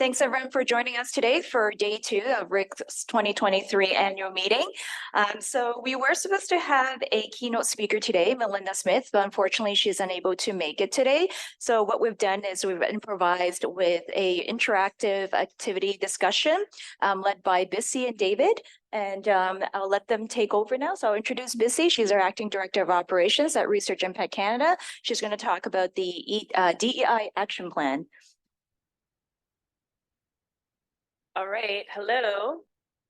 Thanks everyone for joining us today for day 2 of RIC's 2023 annual meeting. So we were supposed to have a keynote speaker today, Malinda Smith, but unfortunately she's unable to make it today. So what we've done is we've improvised with a interactive activity discussion led by Bissy and David. And I'll let them take over now. So I'll introduce Bissy. She's our Acting Director of Operations at Research Impact Canada. She's going to talk about the DEI action plan. All right, hello.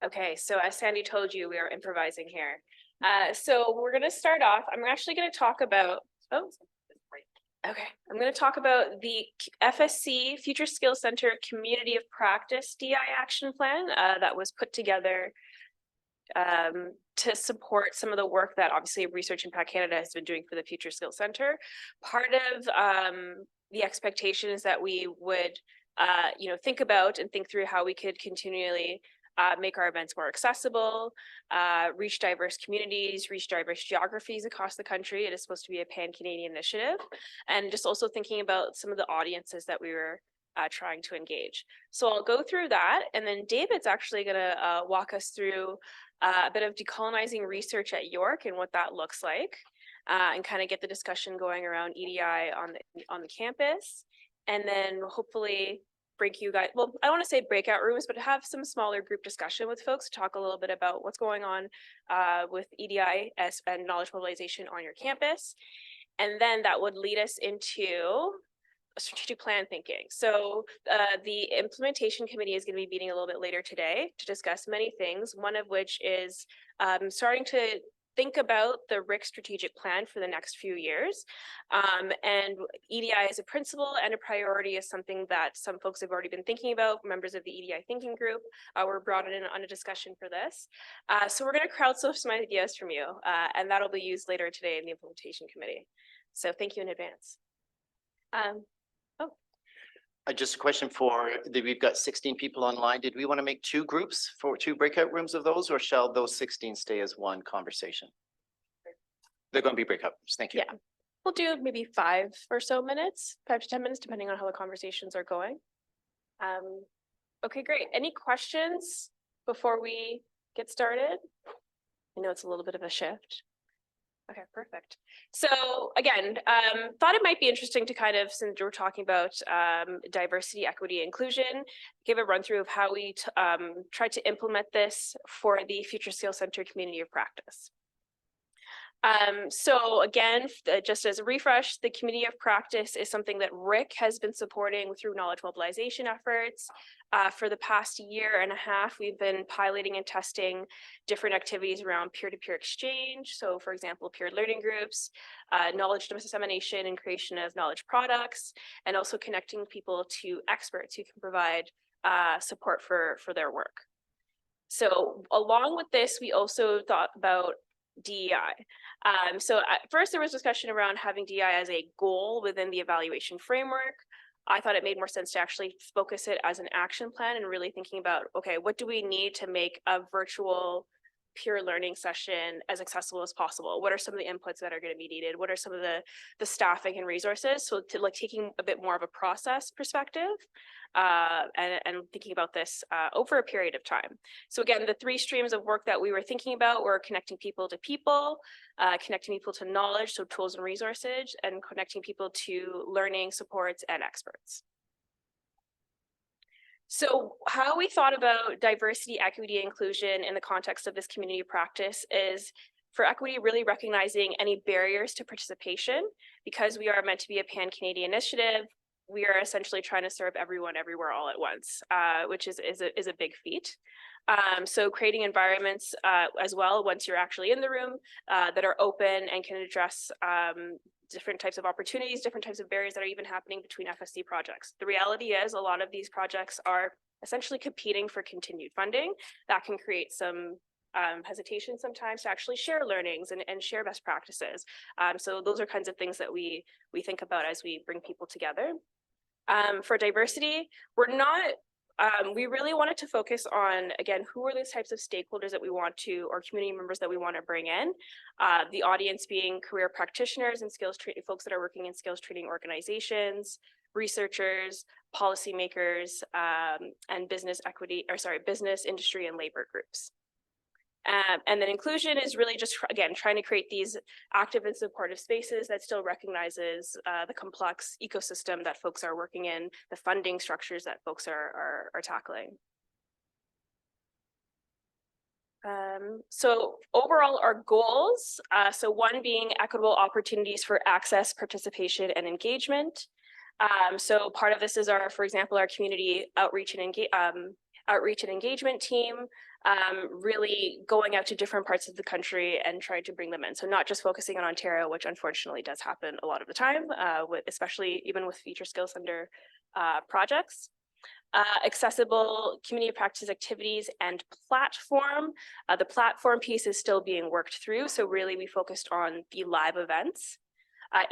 Okay, so as Sandy told you, we are improvising here. So we're going to start off. I'm actually going to talk about, I'm going to talk about the FSC Future Skills Center Community of Practice DI Action Plan that was put together to support some of the work that obviously Research Impact Canada has been doing for the Future Skills Center. Part of the expectation is that we would think about and think through how we could continually make our events more accessible, reach diverse communities, reach diverse geographies across the country. It is supposed to be a pan-Canadian initiative, and just also thinking about some of the audiences that we were trying to engage. So I'll go through that, and then David's actually going to walk us through a bit of decolonizing research at York and what that looks like, and kind of get the discussion going around EDI on the campus. And then hopefully bring you guys, well, I don't want to say breakout rooms, but have some smaller group discussion with folks to talk a little bit about what's going on with EDI and knowledge mobilization on your campus. And then that would lead us into strategic plan thinking. So the implementation committee is going to be meeting a little bit later today to discuss many things, one of which is starting to think about the RIC strategic plan for the next few years. And EDI as a principle and a priority is something that some folks have already been thinking about. Members of the EDI thinking group were brought in on a discussion for this. So we're going to crowdsource some ideas from you, and that'll be used later today in the implementation committee. So thank you in advance. Just a question we've got 16 people online. Did we want to make 2 groups for 2 breakout rooms of those, or shall those 16 stay as one conversation? They're going to be breakout rooms. Thank you. Yeah, we'll do maybe 5 or so minutes, 5 to 10 minutes, depending on how the conversations are going. Okay, great. Any questions before we get started? I know it's a little bit of a shift. Okay, perfect. So again, thought it might be interesting to kind of, since we're talking about diversity, equity, inclusion, give a run through of how we tried to implement this for the Future Skills Center Community of Practice. So again, just as a refresh, the Community of Practice is something that RIC has been supporting through knowledge mobilization efforts. For the past year and a half, we've been piloting and testing different activities around peer-to-peer exchange. So for example, peer learning groups, knowledge dissemination and creation of knowledge products, and also connecting people to experts who can provide support for their work. So along with this, we also thought about DEI. So at first there was discussion around having DEI as a goal within the evaluation framework. I thought it made more sense to actually focus it as an action plan and really thinking about, okay, what do we need to make a virtual peer learning session as accessible as possible? What are some of the inputs that are going to be needed? What are some of the staffing and resources? So to like taking a bit more of a process perspective and thinking about this over a period of time. So again, the 3 streams of work that we were thinking about were connecting people to people, connecting people to knowledge, so tools and resources, and connecting people to learning, supports, and experts. So how we thought about diversity, equity, inclusion in the context of this community practice is for equity, really recognizing any barriers to participation. Because we are meant to be a pan-Canadian initiative, we are essentially trying to serve everyone everywhere all at once, which is a big feat. So creating environments as well, once you're actually in the room, that are open and can address different types of opportunities, different types of barriers that are even happening between FSC projects. The reality is a lot of these projects are essentially competing for continued funding. That can create some hesitation sometimes to actually share learnings and share best practices. So those are kinds of things that we think about as we bring people together. For diversity, we really wanted to focus on, again, who are those types of stakeholders that we want to, or community members that we want to bring in. The audience being career practitioners and skills training folks that are working in skills training organizations, researchers, policymakers, and business, industry, and labor groups. And then inclusion is really just, again, trying to create these active and supportive spaces that still recognizes the complex ecosystem that folks are working in, the funding structures that folks are tackling. So overall, our goals, so one being equitable opportunities for access, participation, and engagement. So part of this is for example, our community outreach and engagement team, really going out to different parts of the country and trying to bring them in. So not just focusing on Ontario, which unfortunately does happen a lot of the time, especially even with Future Skills Center projects. Accessible community practice activities and platform. The platform piece is still being worked through. So really we focused on the live events.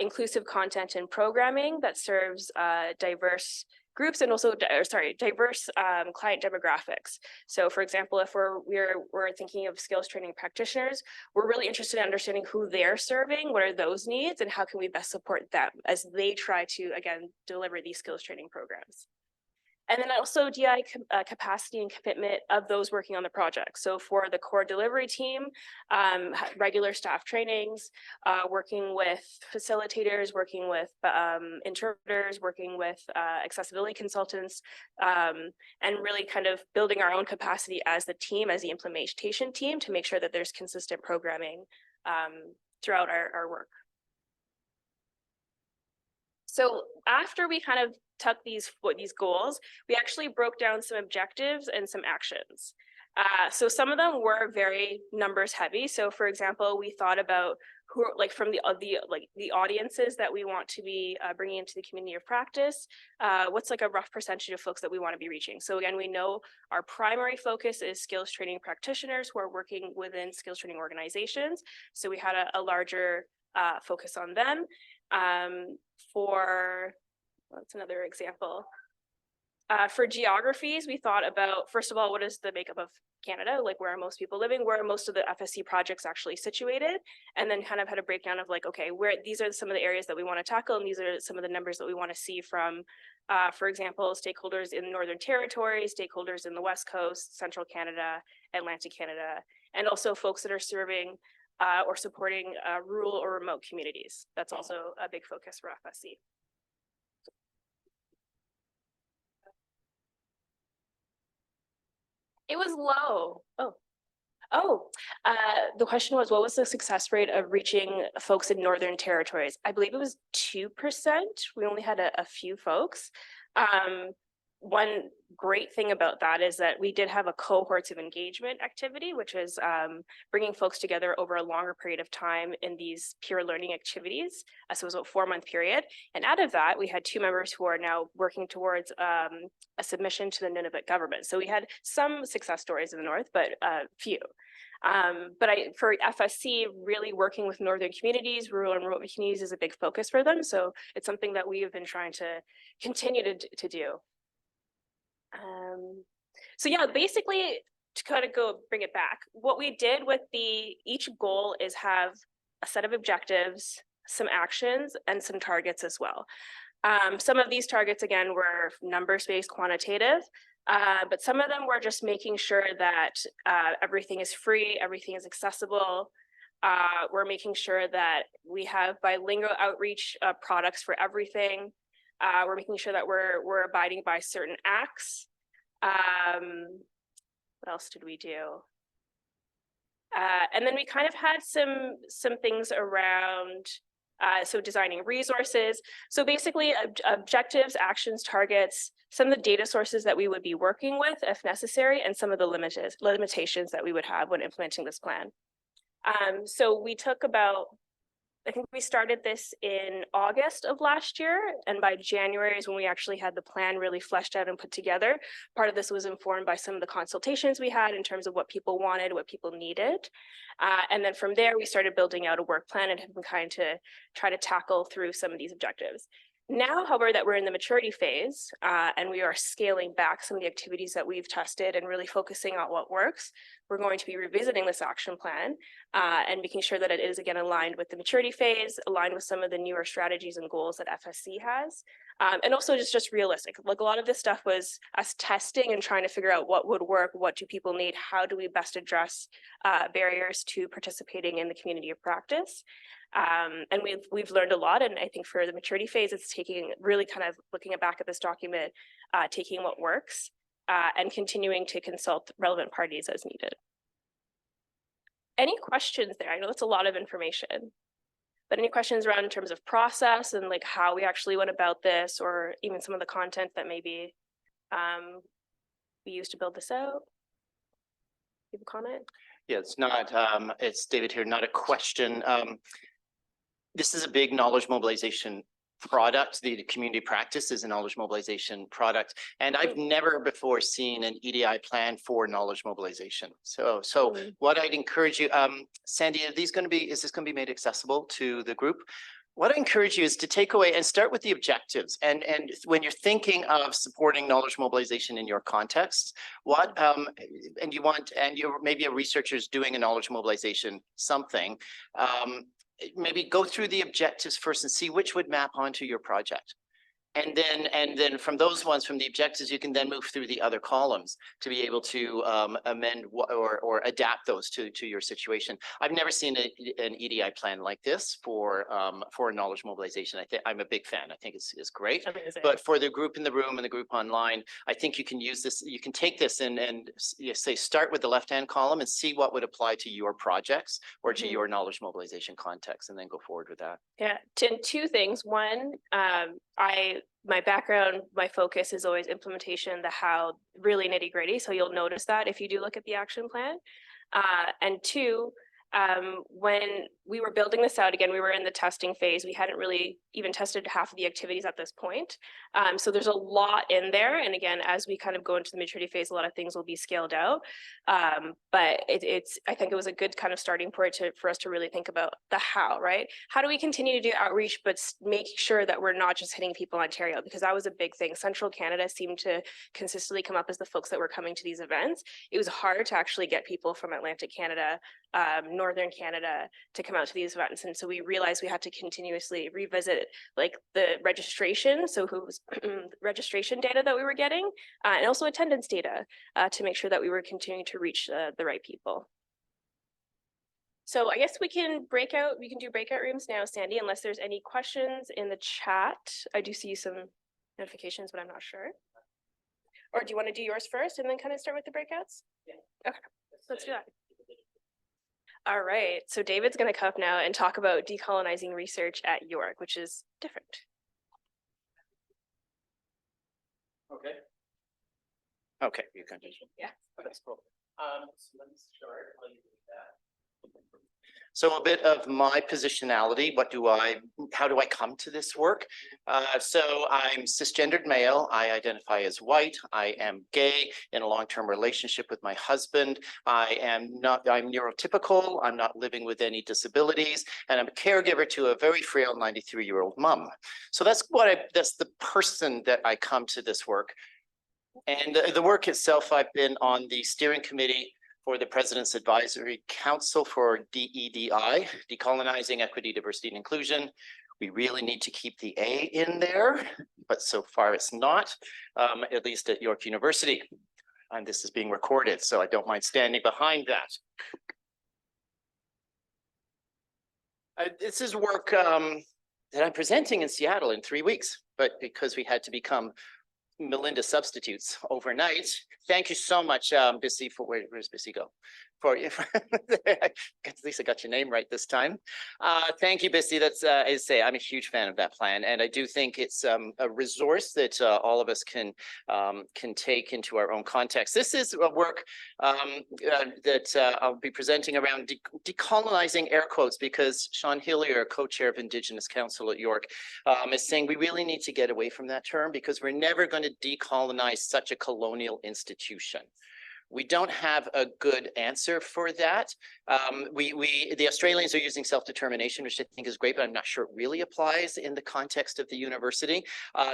Inclusive content and programming that serves diverse groups and also, diverse client demographics. So for example, if we're thinking of skills training practitioners, we're really interested in understanding who they're serving, what are those needs, and how can we best support them as they try to, again, deliver these skills training programs. And then also DI capacity and commitment of those working on the project. So for the core delivery team, regular staff trainings, working with facilitators, working with interpreters, working with accessibility consultants, and really kind of building our own capacity as the team, as the implementation team, to make sure that there's consistent programming throughout our work. So after we kind of took these goals, we actually broke down some objectives and some actions. So some of them were very numbers heavy. So for example, we thought about who, like from the audiences that we want to be bringing into the community of practice. What's like a rough percentage of folks that we want to be reaching? So again, we know our primary focus is skills training practitioners who are working within skills training organizations. So we had a larger focus on them. That's another example. For geographies, we thought about, first of all, what is the makeup of Canada? Like, where are most people living? Where are most of the FSC projects actually situated? And then kind of had a breakdown of like, okay, these are some of the areas that we want to tackle, and these are some of the numbers that we want to see from, for example, stakeholders in the Northern Territory, stakeholders in the West Coast, Central Canada, Atlantic Canada, and also folks that are serving or supporting rural or remote communities. That's also a big focus for FSC. It was low. The question was, what was the success rate of reaching folks in Northern Territories? I believe it was 2%. We only had a few folks. One great thing about that is that we did have a cohorts of engagement activity, which is bringing folks together over a longer period of time in these peer learning activities. So it was a 4-month period. And out of that, we had 2 members who are now working towards a submission to the Nunavut government. So we had some success stories in the North, but few. But for FSC, really working with Northern communities, rural and remote communities is a big focus for them. So it's something that we have been trying to continue to do. So yeah, basically to kind of bring it back, what we did with each goal is have a set of objectives, some actions, and some targets as well. Some of these targets, again, were numbers-based, quantitative, but some of them were just making sure that everything is free, everything is accessible. We're making sure that we have bilingual outreach products for everything. We're making sure that we're abiding by certain acts. What else did we do? And then we kind of had some things around, so designing resources. So basically objectives, actions, targets, some of the data sources that we would be working with if necessary, and some of the limitations that we would have when implementing this plan. So we took I think we started this in August of last year, and by January is when we actually had the plan really fleshed out and put together. Part of this was informed by some of the consultations we had in terms of what people wanted, what people needed. And then from there, we started building out a work plan and have been trying to try to tackle through some of these objectives. Now, however, that we're in the maturity phase and we are scaling back some of the activities that we've tested and really focusing on what works, we're going to be revisiting this action plan and making sure that it is again aligned with the maturity phase, aligned with some of the newer strategies and goals that FSC has. And also just realistic. Like a lot of this stuff was us testing and trying to figure out what would work, what do people need, how do we best address barriers to participating in the community of practice. And we've learned a lot, and I think for the maturity phase, it's taking really kind of looking back at this document, taking what works and continuing to consult relevant parties as needed. Any questions there? I know that's a lot of information, but any questions around in terms of process and like how we actually went about this, or even some of the content that maybe we used to build this out? People comment? Yeah, it's not, it's David here, not a question. This is a big knowledge mobilization product. The community practice is a knowledge mobilization product. And I've never before seen an EDI plan for knowledge mobilization. So what I'd encourage you, Sandy, is this going to be made accessible to the group? What I encourage you is to take away and start with the objectives. And when you're thinking of supporting knowledge mobilization in your context, what and you're maybe a researcher's doing a knowledge mobilization something, maybe go through the objectives first and see which would map onto your project. And then from those ones, from the objectives, you can then move through the other columns to be able to amend or adapt those to your situation. I've never seen an EDI plan like this for knowledge mobilization. I'm a big fan. I think it's great. Amazing. But for the group in the room and the group online, I think you can use this. You can take this and say start with the left-hand column and see what would apply to your projects or to your knowledge mobilization context, and then go forward with that. Yeah, two things. One, my background, my focus is always implementation, the how, really nitty gritty. So you'll notice that if you do look at the action plan. And two, when we were building this out, again, we were in the testing phase. We hadn't really even tested half of the activities at this point. So there's a lot in there. And again, as we kind of go into the maturity phase, a lot of things will be scaled out. But I think it was a good kind of starting point for us to really think about the how, right? How do we continue to do outreach, but make sure that we're not just hitting people in Ontario? Because that was a big thing. Central Canada seemed to consistently come up as the folks that were coming to these events. It was hard to actually get people from Atlantic Canada, Northern Canada to come out to these events. And so we realized we had to continuously revisit like the registration. So who's registration data that we were getting and also attendance data to make sure that we were continuing to reach the right people. So I guess we can do breakout rooms now, Sandy, unless there's any questions in the chat. I do see some notifications, but I'm not sure. Or do you want to do yours first and then kind of start with the breakouts? Yeah. Okay, let's do that. All right, so David's going to come up now and talk about decolonizing research at York, which is different. Okay. Okay, you can. Yeah. That's cool. So let me start. So a bit of my positionality, how do I come to this work? So I'm cisgendered male. I identify as white. I am gay in a long-term relationship with my husband. I'm neurotypical. I'm not living with any disabilities, and I'm a caregiver to a very frail 93-year-old mom. So that's the person that I come to this work. And the work itself, I've been on the steering committee for the President's Advisory Council for DEDI, Decolonizing Equity, Diversity, and Inclusion. We really need to keep the A in there, but so far it's not, at least at York University. And this is being recorded, so I don't mind standing behind that. This is work that I'm presenting in Seattle in 3 weeks, but because we had to become Malinda substitutes overnight. Thank you so much, Bissy, for where's Bissy go? At least I got your name right this time. Thank you, Bissy. That's as I say, I'm a huge fan of that plan, and I do think it's a resource that all of us can take into our own context. This is a work that I'll be presenting around decolonizing, air quotes, because Sean Hillier, co-chair of Indigenous Council at York, is saying we really need to get away from that term because we're never going to decolonize such a colonial institution. We don't have a good answer for that. The Australians are using self-determination, which I think is great, but I'm not sure it really applies in the context of the university.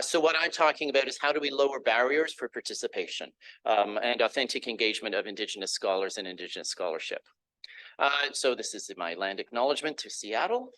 So what I'm talking about is how do we lower barriers for participation and authentic engagement of Indigenous scholars and Indigenous scholarship. So this is my land acknowledgement to Seattle.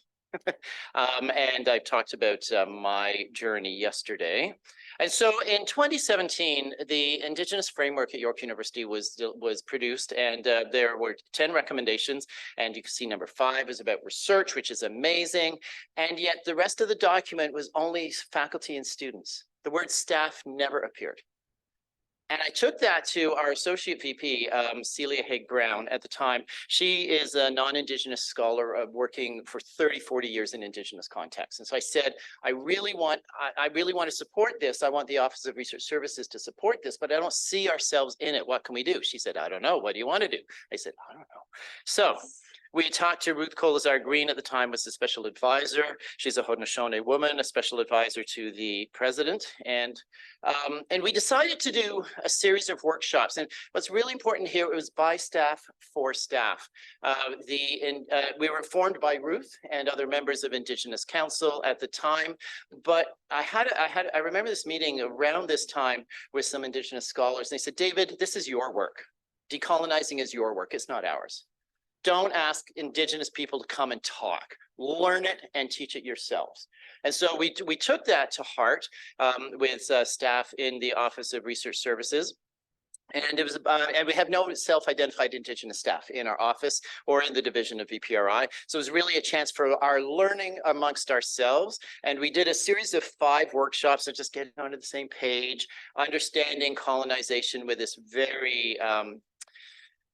And I've talked about my journey yesterday. And so in 2017, the Indigenous framework at York University was produced, and there were 10 recommendations. And you can see number 5 is about research, which is amazing. And yet the rest of the document was only faculty and students. The word staff never appeared. And I took that to our associate VP, Celia Haig-Brown at the time. She is a non-Indigenous scholar working for 30, 40 years in Indigenous contexts. And so I said, I really want to support this. I want the Office of Research Services to support this, but I don't see ourselves in it. What can we do? She said, I don't know. What do you want to do? I said, I don't know. So we talked to Ruth Colazar Green at the time, was the special advisor. She's a Haudenosaunee woman, a special advisor to the president. And we decided to do a series of workshops. And what's really important here, it was by staff, for staff. We were informed by Ruth and other members of Indigenous Council at the time. But I remember this meeting around this time with some Indigenous scholars. And they said, David, this is your work. Decolonizing is your work. It's not ours. Don't ask Indigenous people to come and talk. Learn it and teach it yourselves. And so we took that to heart with staff in the Office of Research Services. And it was, and we have no self-identified Indigenous staff in our office or in the division of VPRI. So it was really a chance for our learning amongst ourselves. And we did a series of 5 workshops of just getting onto the same page, understanding colonization with this very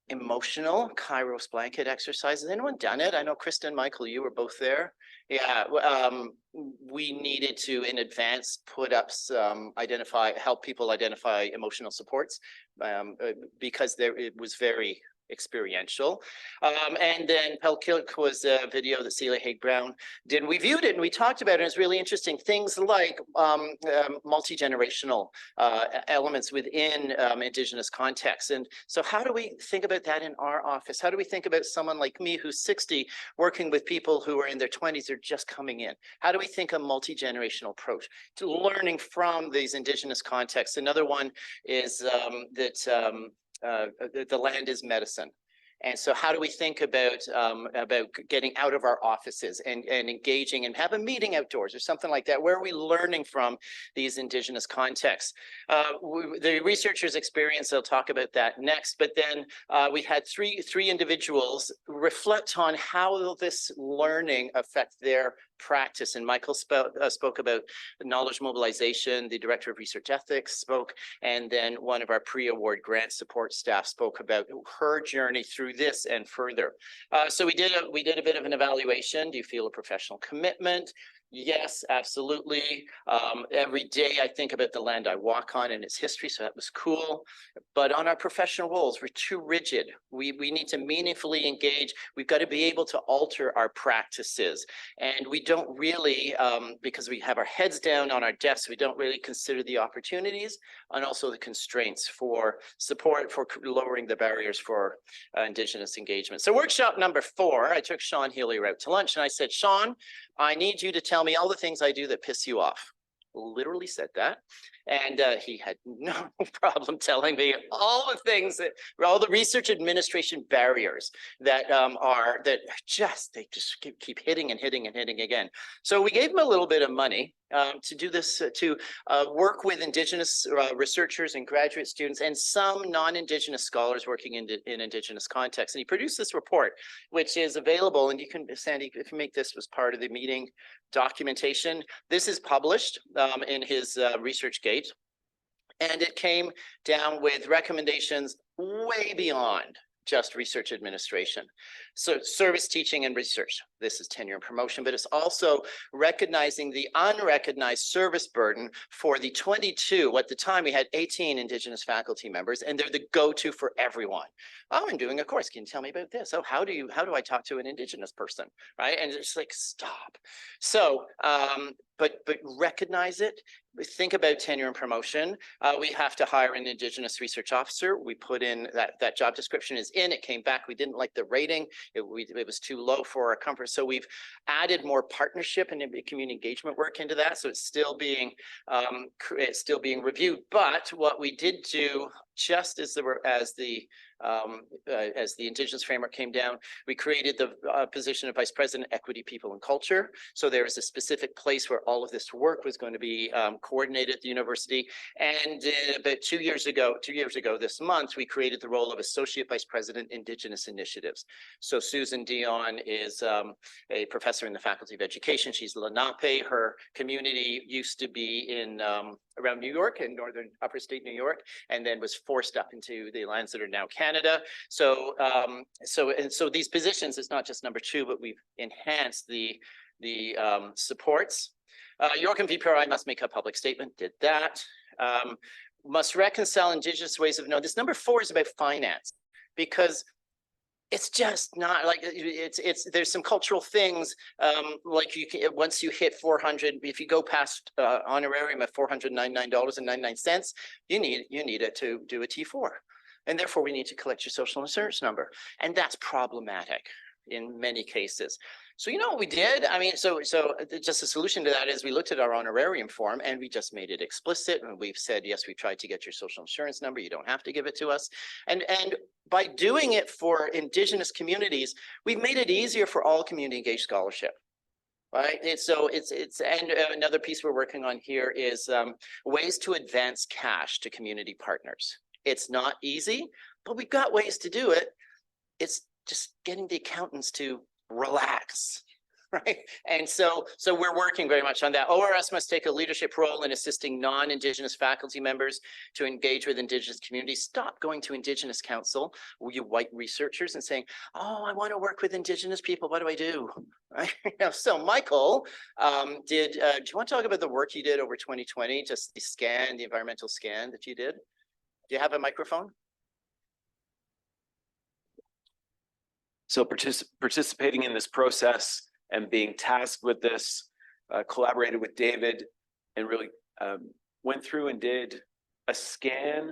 emotional Kairos blanket exercise. Has anyone done it? I know Krista and Michael, you were both there. Yeah, we needed to, in advance, put up some help people identify emotional supports because it was very experiential. And then Pelkilk was a video that Celia Haig-Brown did. We viewed it and we talked about it. And it's really interesting. Things like multi-generational elements within Indigenous contexts. And so how do we think about that in our office? How do we think about someone like me who's 60 working with people who are in their 20s or just coming in? How do we think a multi-generational approach to learning from these Indigenous contexts? Another one is that the land is medicine. And so how do we think about getting out of our offices and engaging and have a meeting outdoors or something like that? Where are we learning from these Indigenous contexts? The researchers' experience, I'll talk about that next, but then we had three individuals reflect on how will this learning affect their practice. And Michael spoke about knowledge mobilization, the Director of Research Ethics spoke, and then one of our pre-award grant support staff spoke about her journey through this and further. So we did a bit of an evaluation. Do you feel a professional commitment? Yes, absolutely. Every day I think about the land I walk on and its history, so that was cool. But on our professional roles, we're too rigid. We need to meaningfully engage. We've got to be able to alter our practices. And we don't really, because we have our heads down on our desks, we don't really consider the opportunities and also the constraints for support for lowering the barriers for Indigenous engagement. So workshop number 4, I took Sean Healy out to lunch and I said, Sean, I need you to tell me all the things I do that piss you off. Literally said that. And he had no problem telling me all the things all the research administration barriers that they just keep hitting and hitting and hitting again. So we gave him a little bit of money to do this, to work with Indigenous researchers and graduate students and some non-Indigenous scholars working in Indigenous contexts. And he produced this report, which is available. And you can, Sandy, if you make this was part of the meeting documentation, this is published in his ResearchGate. And it came down with recommendations way beyond just research administration. So service teaching and research. This is tenure and promotion, but it's also recognizing the unrecognized service burden for the 22, at the time we had 18 Indigenous faculty members, and they're the go-to for everyone. Oh, I'm doing a course. Can you tell me about this? Oh, how do I talk to an Indigenous person, right? And it's like, stop. So, but recognize it think about tenure and promotion. We have to hire an Indigenous research officer. We put in that job description is in, it came back. We didn't like the rating. It was too low for our comfort. So we've added more partnership and community engagement work into that. So it's still being reviewed. But what we did do, just as the Indigenous framework came down, we created the position of Vice President, Equity, People and Culture. So there was a specific place where all of this work was going to be coordinated at the university. And about 2 years ago this month, we created the role of Associate Vice President, Indigenous Initiatives. So Susan Dion is a professor in the Faculty of Education. She's Lenape. Her community used to be in around New York, in northern upper state New York, and then was forced up into the lands that are now Canada. So these positions, it's not just number 2, but we've enhanced the supports. York and VPRI must make a public statement, did that. Must reconcile Indigenous ways of knowing. This number 4 is about finance, because it's just not like there's some cultural things like you can, once you hit 400, if you go past honorarium at $499.99, you need it to do a T4, and therefore we need to collect your social insurance number, and that's problematic in many cases. So you know what we did? I mean, so just a solution to that is we looked at our honorarium form and we just made it explicit, and we've said, yes, we tried to get your social insurance number. You don't have to give it to us. And by doing it for Indigenous communities, we've made it easier for all community engaged scholarship. Right. And another piece we're working on here is ways to advance cash to community partners. It's not easy, but we've got ways to do it. It's just getting the accountants to relax, right? And so we're working very much on that. ORS must take a leadership role in assisting non-Indigenous faculty members to engage with Indigenous communities. Stop going to Indigenous Council, you white researchers, and saying, oh, I want to work with Indigenous people. What do I do? Right? So Michael, do you want to talk about the work you did over 2020, just the environmental scan that you did? Do you have a microphone? So participating in this process and being tasked with this, collaborated with David, and really went through and did a scan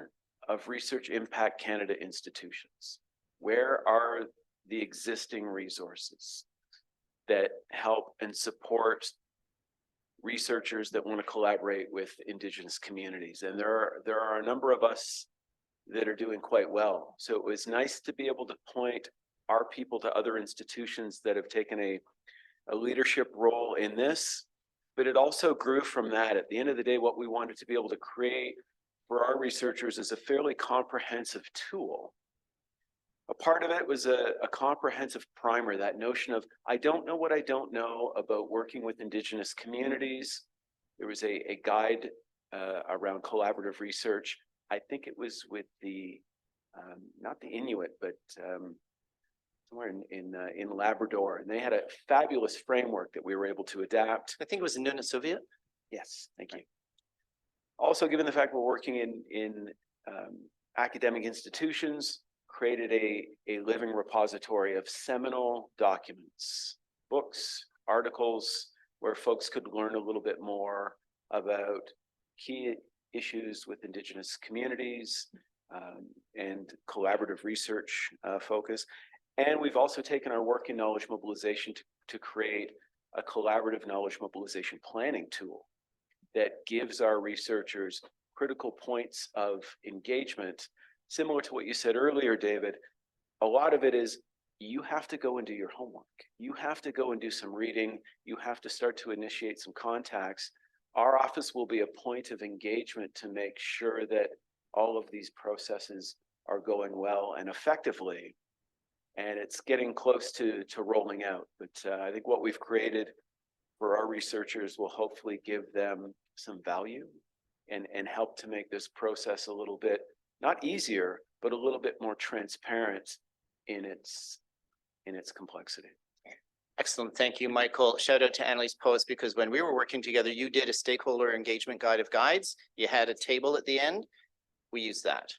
of Research Impact Canada institutions. Where are the existing resources that help and support researchers that want to collaborate with Indigenous communities? And there are a number of us that are doing quite well. So it was nice to be able to point our people to other institutions that have taken a leadership role in this, but it also grew from that. At the end of the day, what we wanted to be able to create for our researchers is a fairly comprehensive tool. A part of it was a comprehensive primer, that notion of, I don't know what I don't know about working with Indigenous communities. There was a guide around collaborative research. I think it was with the, not the Inuit, but somewhere in Labrador, and they had a fabulous framework that we were able to adapt. I think it was in Nunavut. Yes, thank you. Also, given the fact we're working in academic institutions, created a living repository of seminal documents, books, articles, where folks could learn a little bit more about key issues with Indigenous communities and collaborative research focus. And we've also taken our work in knowledge mobilization to create a collaborative knowledge mobilization planning tool that gives our researchers critical points of engagement. Similar to what you said earlier, David, a lot of it is you have to go and do your homework. You have to go and do some reading. You have to start to initiate some contacts. Our office will be a point of engagement to make sure that all of these processes are going well and effectively. And it's getting close to rolling out. But I think what we've created for our researchers will hopefully give them some value and help to make this process a little bit, not easier, but a little bit more transparent in its complexity. Excellent. Thank you, Michael. Shout out to Annalise Post, because when we were working together, you did a stakeholder engagement guide of guides. You had a table at the end. We used that.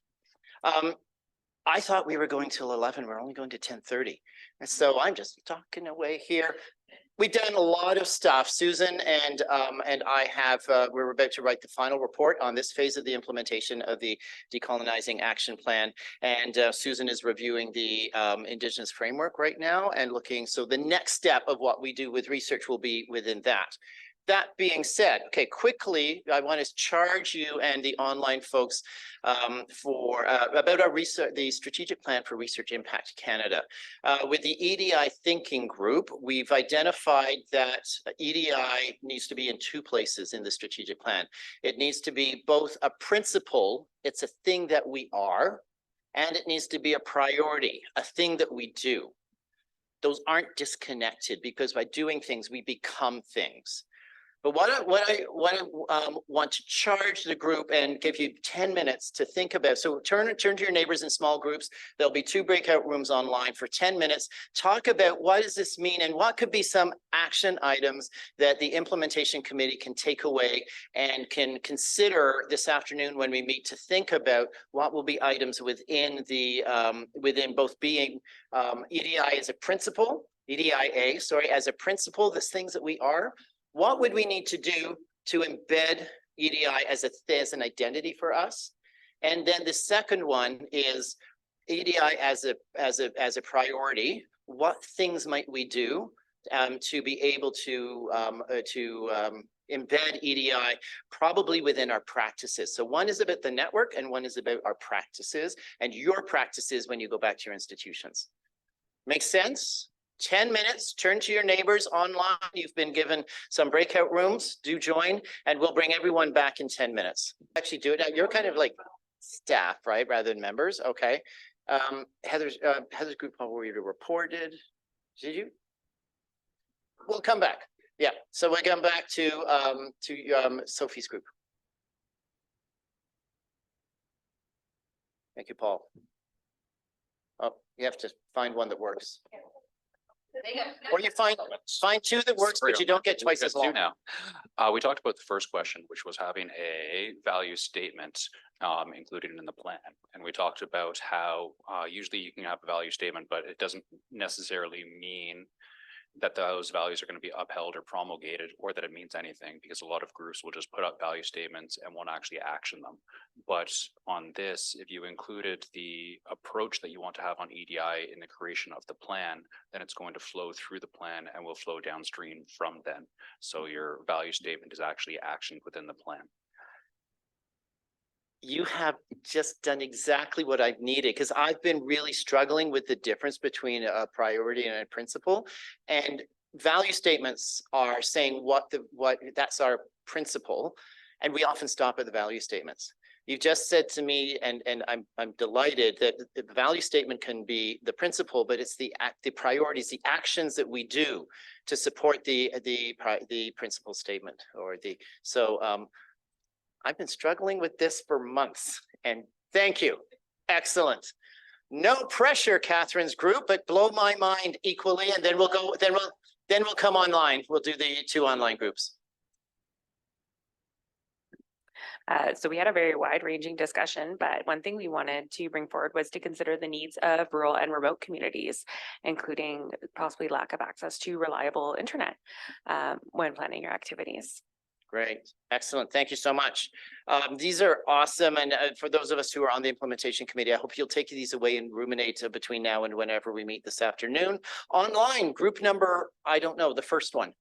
I thought we were going till 11. We're only going to 10:30. And so I'm just talking away here. We've done a lot of stuff. Susan and I have, we're about to write the final report on this phase of the implementation of the Decolonizing Action Plan. And Susan is reviewing the Indigenous framework right now and looking, so the next step of what we do with research will be within that. That being said, okay, quickly, I want to charge you and the online folks about our research, the Strategic Plan for Research Impact Canada. With the EDI thinking group, we've identified that EDI needs to be in two places in the strategic plan. It needs to be both a principle, it's a thing that we are, and it needs to be a priority, a thing that we do. Those aren't disconnected because by doing things, we become things. But what I want to charge the group and give you 10 minutes to think about. So turn to your neighbors in small groups. There'll be 2 breakout rooms online for 10 minutes. Talk about what does this mean and what could be some action items that the implementation committee can take away and can consider this afternoon when we meet to think about what will be items within the within both being EDI as a principle, EDIA, sorry, as a principle, the things that we are. What would we need to do to embed EDI as an identity for us? And then the second one is EDI as a priority. What things might we do to be able to embed EDI probably within our practices? So one is about the network and one is about our practices and your practices when you go back to your institutions. Make sense? 10 minutes, turn to your neighbors online. You've been given some breakout rooms, do join, and we'll bring everyone back in 10 minutes. Actually do it, you're kind of like staff, right, rather than members, okay. Heather's group already reported, did you? We'll come back, yeah, so we'll come back to Sophie's group. Thank you, Paul. Oh, you have to find one that works. Or you find 2 that works, but you don't get twice as long. Now, we talked about the first question, which was having a value statement included in the plan. And we talked about how usually you can have a value statement, but it doesn't necessarily mean that those values are going to be upheld or promulgated, or that it means anything, because a lot of groups will just put up value statements and won't actually action them. But on this, if you included the approach that you want to have on EDI in the creation of the plan, then it's going to flow through the plan and will flow downstream from then. So your value statement is actually actioned within the plan. You have just done exactly what I've needed, because I've been really struggling with the difference between a priority and a principle. And value statements are saying what that's our principle, and we often stop at the value statements. You've just said to me, and I'm delighted that the value statement can be the principle, but it's the priorities, the actions that we do to support the principle statement, or the I've been struggling with this for months, and thank you. Excellent. No pressure, Catherine's group, but blow my mind equally, and then we'll go. Then we'll come online. We'll do the 2 online groups. So we had a very wide-ranging discussion, but one thing we wanted to bring forward was to consider the needs of rural and remote communities, including possibly lack of access to reliable internet when planning your activities. Great. Excellent. Thank you so much. These are awesome. And for those of us who are on the implementation committee, I hope you'll take these away and ruminate between now and whenever we meet this afternoon. Online, group number, I don't know, the first one.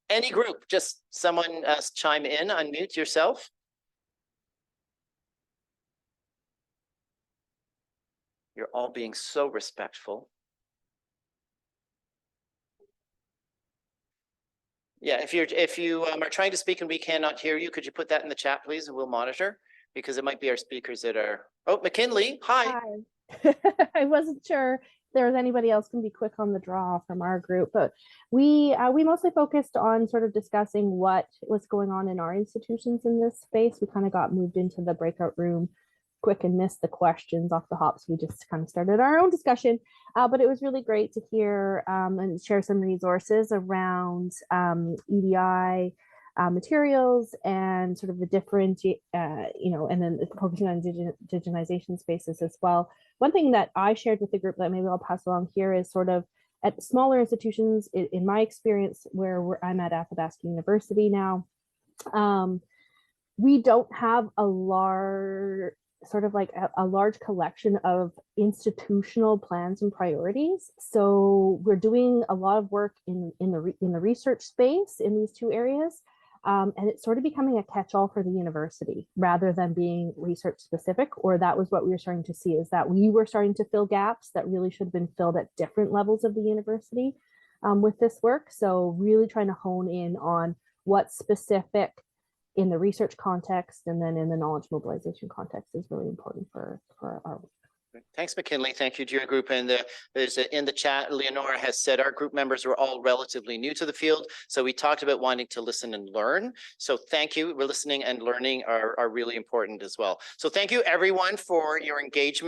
Any group, just someone chime in, unmute yourself. You're all being so respectful. Yeah, if you are trying to speak and we cannot hear you, could you put that in the chat, please, and we'll monitor, because it might be our speakers that are. Oh, McKinley, hi. Hi. I wasn't sure if there was anybody else can be quick on the draw from our group, but we mostly focused on sort of discussing what was going on in our institutions in this space. We kind of got moved into the breakout room quick and missed the questions off the hop, so we just kind of started our own discussion, but it was really great to hear and share some resources around EDI, materials and sort of the different, and then focusing on digitization spaces as well. One thing that I shared with the group that maybe I'll pass along here is sort of at smaller institutions, in my experience, where I'm at Athabasca University now, we don't have a large large collection of institutional plans and priorities. So we're doing a lot of work in the research space in these two areas. And it's sort of becoming a catch-all for the university rather than being research specific, or that was what we were starting to see, is that we were starting to fill gaps that really should have been filled at different levels of the university with this work. So really trying to hone in on what's specific in the research context and then in the knowledge mobilization context is really important for our work. Thanks, McKinley. Thank you to your group. And there's in the chat, Leonora has said our group members were all relatively new to the field. So we talked about wanting to listen and learn. So thank you. Listening and learning are really important as well. So thank you everyone for your engagement.